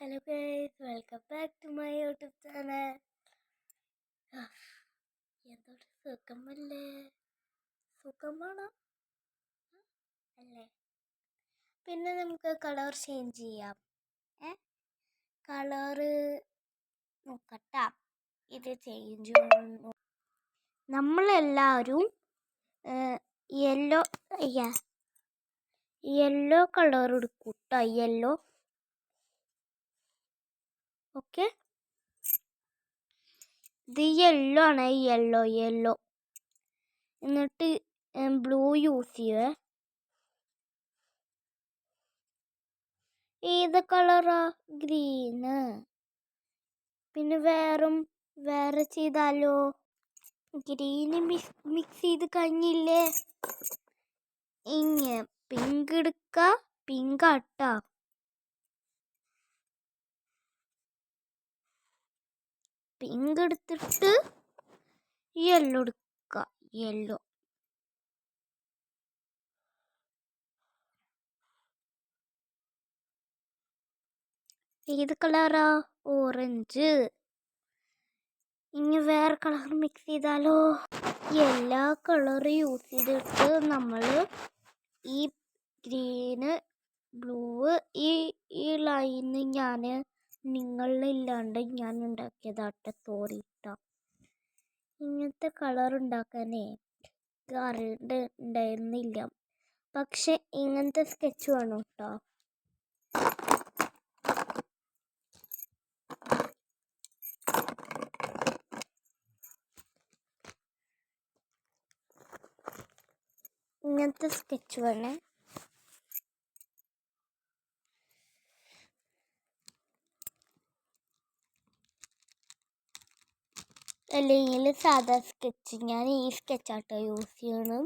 Hello guys, welcome back to my YouTube channel. എന്തൊരു സുഖമല്ലേ? സുഖമാണോ അല്ലേ? പിന്നെ നമുക്ക് കളർ ചേഞ്ച് ചെയ്യാം. കളറ് നോക്കട്ടാ. ഇത് ചേഞ്ച് ചെയ്യുന്നു. നമ്മളെല്ലാവരും യെല്ലോ കളർ എടുക്കൂട്ടാ. യെല്ലോ. ഓക്കെ, ഇത് യെല്ലോ ആണ്. യെല്ലോ എന്നിട്ട് ബ്ലൂ യൂസ് ചെയ്യുവേ. ഏത് കളറാ? ഗ്രീന്. പിന്നെ വേറെ ചെയ്താലോ? ഗ്രീന് മിക്സ് ചെയ്ത് കഴിഞ്ഞില്ലേ? ഇനി പിങ്ക് എടുക്ക. പിങ്ക് ആട്ടാ. പിങ്ക് എടുത്തിട്ട് യെല്ലോ എടുക്ക. യെല്ലോ. ഏത് കളറാ? ഓറഞ്ച്. ഇനി വേറെ കളർ മിക്സ് ചെയ്താലോ? എല്ലാ കളറും യൂസ് ചെയ്തിട്ട് നമ്മൾ ഈ ഗ്രീന് ബ്ലൂ ഈ ലൈന് നിങ്ങളില്ലാണ്ട് ഞാൻ ഉണ്ടാക്കിയതാട്ടെ. സോറി കേട്ടോ. ഇങ്ങനത്തെ കളർ ഉണ്ടാക്കാനേ അറിയണ്ടായിരുന്നില്ല. പക്ഷെ ഇങ്ങനത്തെ സ്കെച്ച് വേണം കേട്ടോ. ഇങ്ങനത്തെ സ്കെച്ച് വേണേ. അല്ലെങ്കിൽ സാധാ സ്കെച്ച്. ഞാൻ ഈ സ്കെച്ചാട്ടോ യൂസ് ചെയ്യണം.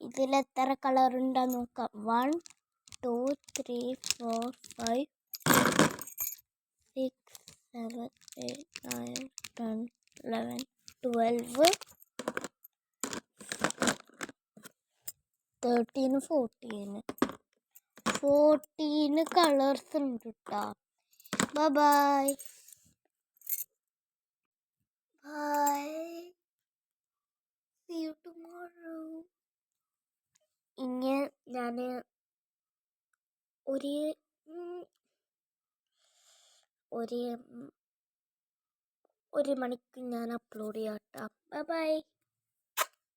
ഇതിൽ എത്ര കളർ ഉണ്ടാന്ന് നോക്കാം. 1 2 3 4 5 6 7 8 9 10 11 12 13 14 കളേഴ്സ് ഉണ്ട് കേട്ടോ. ബൈ. See you tomorrow. ഇനി ഞാൻ ഒരു മണിക്ക് ഞാൻ അപ്ലോഡ് ചെയ്യാം കേട്ടോ. ബൈ.